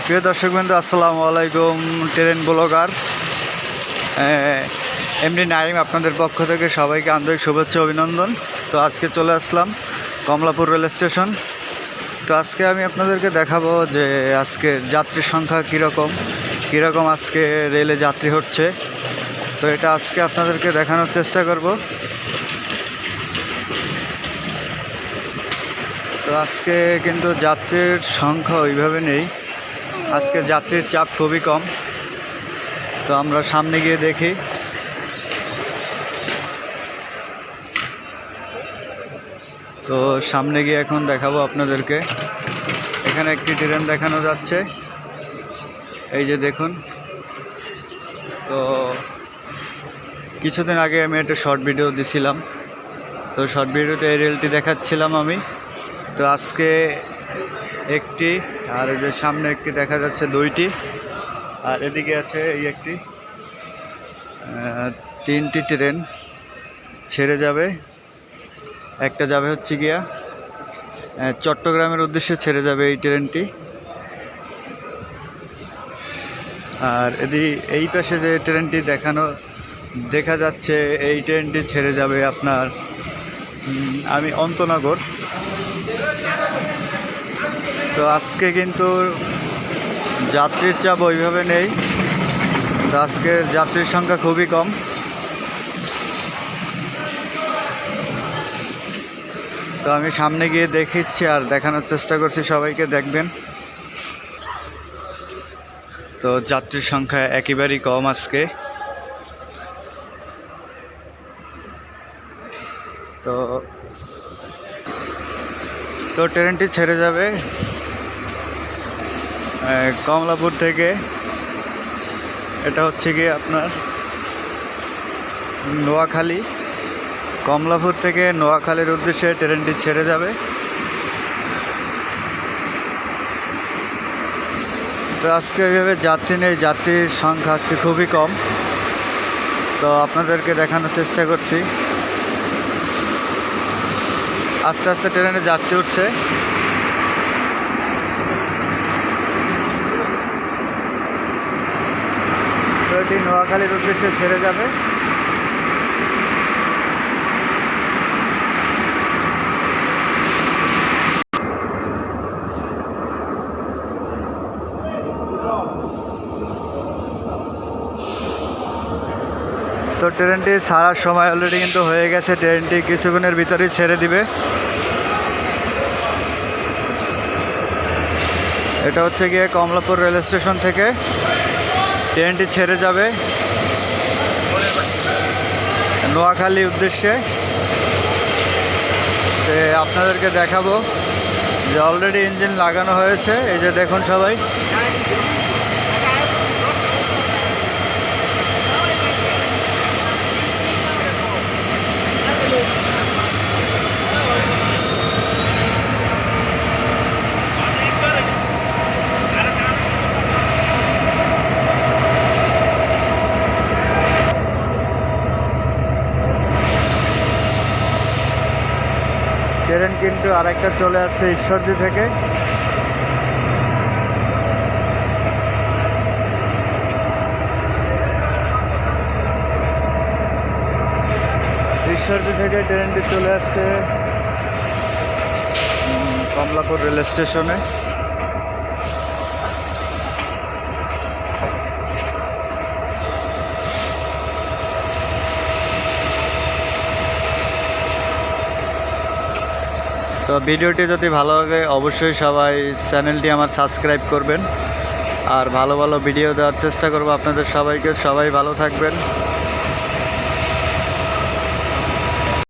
প্রিয় দর্শকবৃন্দ, আসসালামু আলাইকুম। ট্রেন ব্লগার এমডি নাইম আপনাদের পক্ষ থেকে সবাইকে আন্তরিক শুভেচ্ছা অভিনন্দন। তো আজকে চলে আসলাম কমলাপুর রেল স্টেশন। তো আজকে আমি আপনাদেরকে দেখাবো যে আজকে যাত্রীর সংখ্যা কীরকম আজকে রেলে যাত্রী হচ্ছে। তো এটা আজকে আপনাদেরকে দেখানোর চেষ্টা করব। তো আজকে কিন্তু যাত্রীর সংখ্যা ওইভাবে নেই, আজকে যাত্রীর চাপ খুবই কম। তো আমরা সামনে গিয়ে দেখি। তো সামনে গিয়ে এখন দেখাবো আপনাদেরকে। এখানে একটি ট্রেন দেখানো যাচ্ছে, এই যে দেখুন। তো কিছুদিন আগে আমি একটা শর্ট ভিডিও দিছিলাম, তো শর্ট ভিডিওতে এই রেলটি দেখাচ্ছিলাম আমি। তো আজকে একটি, আর এই যে সামনে একটি দেখা যাচ্ছে, দুইটি, আর এদিকে আছে এই একটি, তিনটি ট্রেন ছেড়ে যাবে। একটা যাবে হচ্ছে গিয়া চট্টগ্রামের উদ্দেশ্যে ছেড়ে যাবে এই ট্রেনটি। আর এই পাশে যে ট্রেনটি দেখা যাচ্ছে, এই ট্রেনটি ছেড়ে যাবে আপনার অন্তনগর। তো আজকে কিন্তু যাত্রীর চাপ ওইভাবে নেই, তো আজকের যাত্রীর সংখ্যা খুবই কম। তো আমি সামনে গিয়ে দেখিচ্ছি আর দেখানোর চেষ্টা করছি, সবাইকে দেখবেন। তো যাত্রীর সংখ্যা একেবারেই কম আজকে। তো ট্রেনটি ছেড়ে যাবে কমলাপুর থেকে। এটা হচ্ছে গিয়ে আপনার নোয়াখালী। কমলাপুর থেকে নোয়াখালীর উদ্দেশ্যে ট্রেনটি ছেড়ে যাবে। তো আজকে এইভাবে যাত্রী নেই, যাত্রীর সংখ্যা আজকে খুবই কম। তো আপনাদেরকে দেখানোর চেষ্টা করছি। আস্তে আস্তে ট্রেনে যাত্রী উঠছে। তো এটি নোয়াখালীর উদ্দেশ্যে ছেড়ে যাবে। তো ট্রেনটি ছাড়ার সময় অলরেডি কিন্তু হয়ে গেছে, ট্রেনটি কিছুক্ষণের ভিতরেই ছেড়ে দিবে। এটা হচ্ছে গিয়ে কমলাপুর রেল স্টেশন থেকে ট্রেনটি ছেড়ে যাবে নোয়াখালী উদ্দেশ্যে। আপনাদেরকে দেখাবো যে অলরেডি ইঞ্জিন লাগানো হয়েছে, এই যে দেখুন সবাই। ট্রেন কিন্তু আরেকটা চলে আসছে ঈশ্বরদী থেকে। ঈশ্বরদী থেকে ট্রেনটি চলে আসছে কমলাপুর রেল স্টেশনে। তো ভিডিওটি যদি ভালো লাগে অবশ্যই সবাই চ্যানেলটি আমার সাবস্ক্রাইব করবেন, আর ভালো ভালো ভিডিও দেওয়ার চেষ্টা করব আপনাদের সবাইকে। সবাই ভালো থাকবেন।